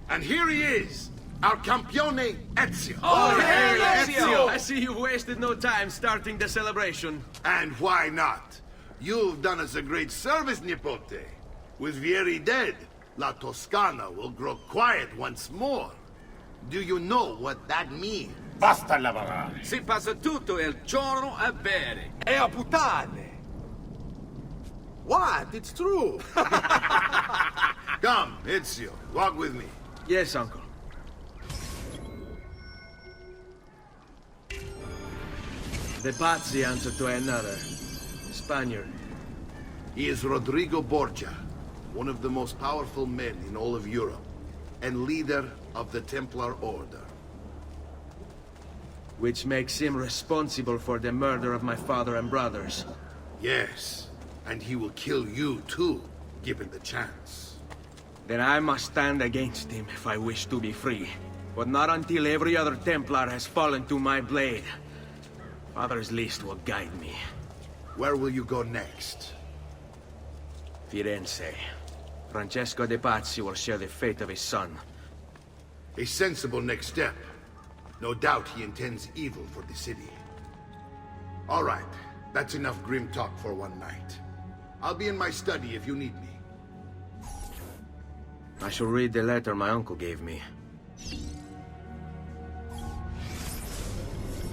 And here he is, our campione Ezio. Oh, hey, Ezio! I see you've wasted no time starting the celebration. And why not? You've done us a great service, Nipote. With Vieri dead, La Toscana will grow quiet once more. Do you know what that means? Basta lavorare. Si passa tutto il giorno a bere. E a puttane. What? It's true. Come, Ezio, walk with me. Yes, uncle. The Pazzi answer to another. Spaniard. He is Rodrigo Borgia, one of the most powerful men in all of Europe, and leader of the Templar Order. Which makes him responsible for the murder of my father and brothers. Yes, and he will kill you too, given the chance. Then I must stand against him if I wish to be free. But not until every other Templar has fallen to my blade. Father's list will guide me. Where will you go next? Firenze. Francesco de Pazzi will share the fate of his son. A sensible next step. No doubt he intends evil for the city. All right, that's enough grim talk for one night. I'll be in my study if you need me. I shall read the letter my uncle gave me.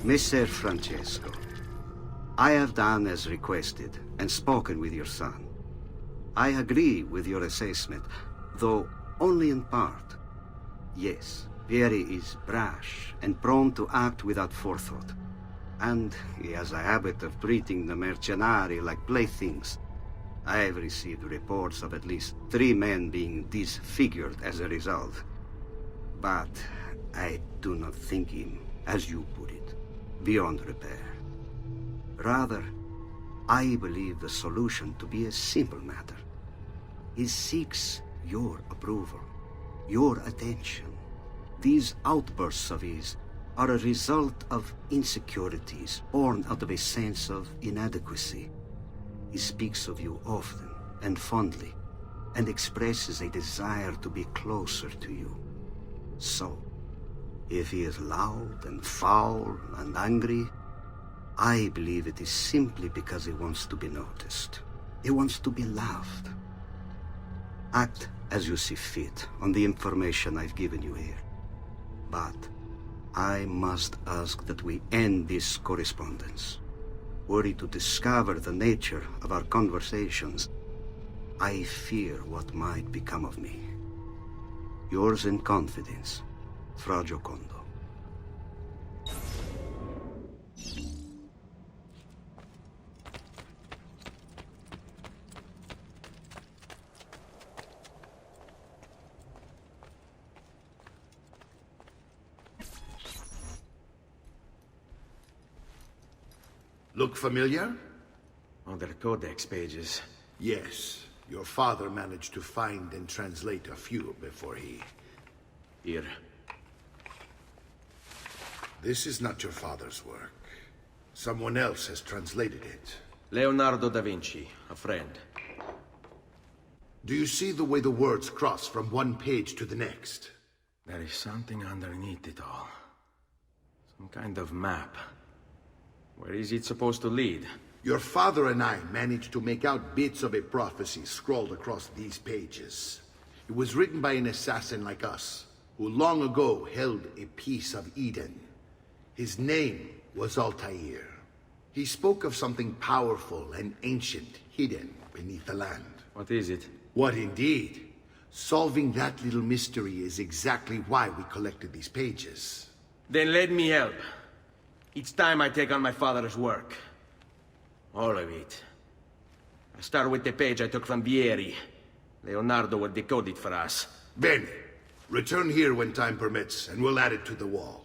Messer Francesco, I have done as requested and spoken with your son. I agree with your assessment, though only in part. Yes, Vieri is brash and prone to act without forethought. And he has a habit of treating the mercenaries like playthings. I have received reports of at least 3 men being disfigured as a result. But I do not think him, as you put it, beyond repair. Rather, I believe the solution to be a simple matter. He seeks your approval, your attention. These outbursts of his are a result of insecurities born out of a sense of inadequacy. He speaks of you often and fondly, and expresses a desire to be closer to you. So, if he is loud and foul and angry, I believe it is simply because he wants to be noticed. He wants to be loved. Act as you see fit on the information I've given you here. But I must ask that we end this correspondence. Were he to discover the nature of our conversations, I fear what might become of me. Yours in confidence, Fra Giocondo. Look familiar? On their Codex pages. Yes. Your father managed to find and translate a few before he... Here. This is not your father's work. Someone else has translated it. Leonardo da Vinci, a friend. Do you see the way the words cross from one page to the next? There is something underneath it all. Some kind of map. Where is it supposed to lead? Your father and I managed to make out bits of a prophecy scrawled across these pages. It was written by an assassin like us, who long ago held a piece of Eden. His name was Altair. He spoke of something powerful and ancient hidden beneath the land. What is it? What indeed? Solving that little mystery is exactly why we collected these pages. Then let me help. Each time I take on my father's work. All of it. I start with the page I took from Vieri. Leonardo will decode it for us. Bene. Return here when time permits, and we'll add it to the wall.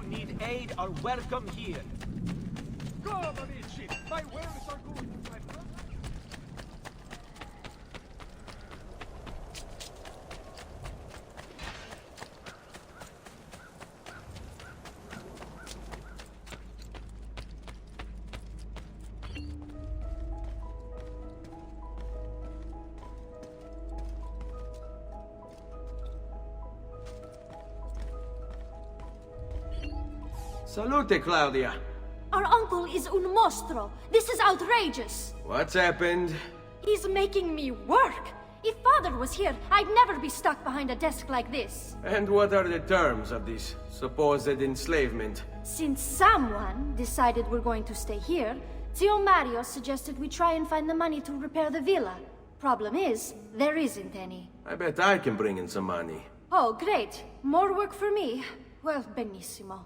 Need aid are welcome here. Come, amici! My wares are good, my brother. Salute, Claudia. Our uncle is un mostro. This is outrageous. What's happened? He's making me work. If father was here, I'd never be stuck behind a desk like this. And what are the terms of this supposed enslavement? Since someone decided we're going to stay here, Ezio Mario suggested we try and find the money to repair the villa. Problem is, there isn't any. I bet I can bring in some money. Oh, great. More work for me. Well, benissimo.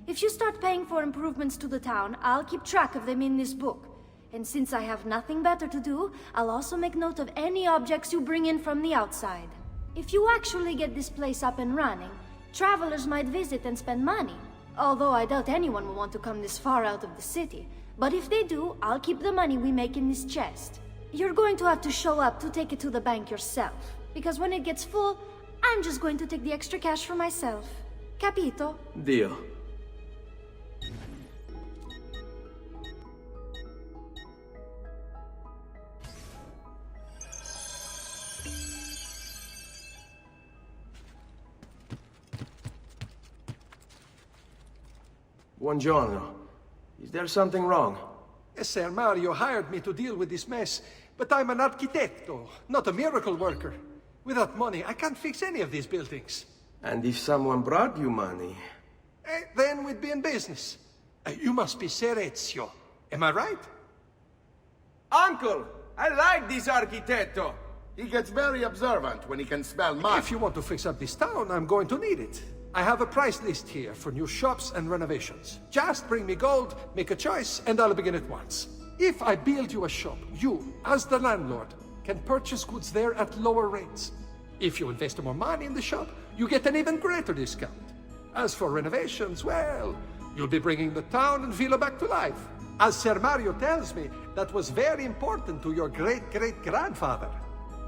If you start paying for improvements to the town, I'll keep track of them in this book. And since I have nothing better to do, I'll also make note of any objects you bring in from the outside. If you actually get this place up and running, travelers might visit and spend money. Although I doubt anyone will want to come this far out of the city. But if they do, I'll keep the money we make in this chest. You're going to have to show up to take it to the bank yourself. Because when it gets full, I'm just going to take the extra cash for myself. Capito? Deal. Buongiorno. Is there something wrong? Ezio Mario hired me to deal with this mess, but I'm an architetto, not a miracle worker. Without money, I can't fix any of these buildings. And if someone brought you money? Then we'd be in business. You must be Ser Ezio. Am I right? Uncle! I like this architetto! He gets very observant when he can smell mud. If you want to fix up this town, I'm going to need it. I have a price list here for new shops and renovations. Just bring me gold, make a choice, and I'll begin at once. If I build you a shop, you, as the landlord, can purchase goods there at lower rates. If you invest more money in the shop, you get an even greater discount. As for renovations, well, you'll be bringing the town and villa back to life. As Sir Mario tells me, that was very important to your great-great-grandfather.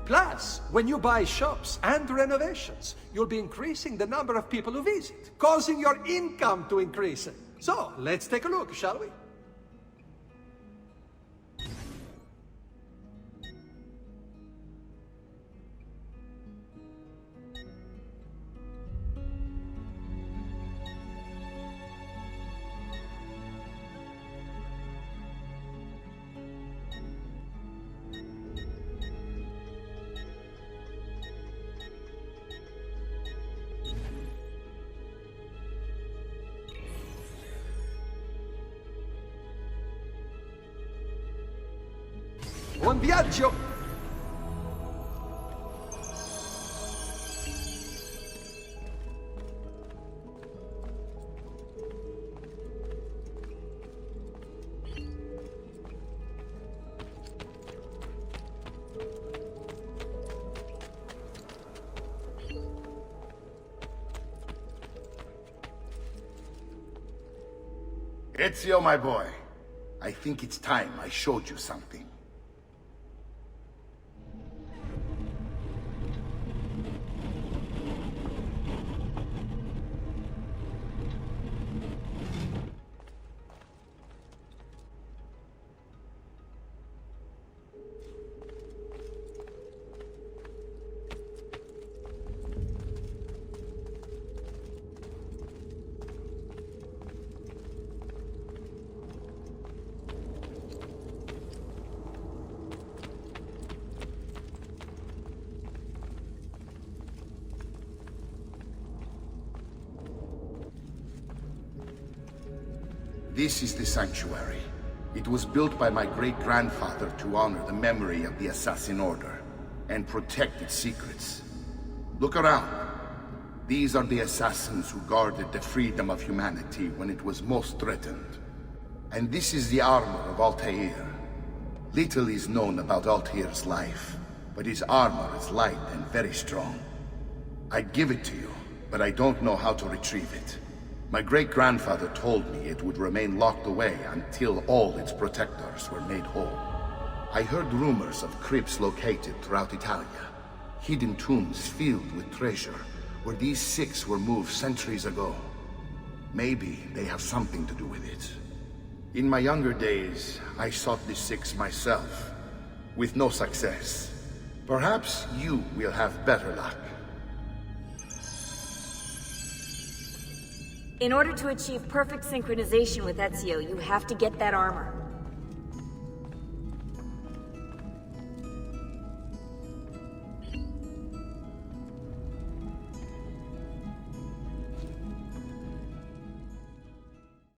Plus, when you buy shops and renovations, you'll be increasing the number of people who visit, causing your income to increase. So, let's take a look, shall we? Buon viaggio! Ezio, my boy, I think it's time I showed you something. This is the sanctuary. It was built by my great-grandfather to honor the memory of the Assassin Order and protect its secrets. Look around. These are the assassins who guarded the freedom of humanity when it was most threatened. And this is the armor of Altair. Little is known about Altair's life, but his armor is light and very strong. I'd give it to you, but I don't know how to retrieve it. My great-grandfather told me it would remain locked away until all its protectors were made whole. I heard rumors of crypts located throughout Italia, hidden tombs filled with treasure, where these six were moved centuries ago. Maybe they have something to do with it. In my younger days, I sought the six myself, with no success. Perhaps you will have better luck. In order to achieve perfect synchronization with Ezio, you have to get that armor.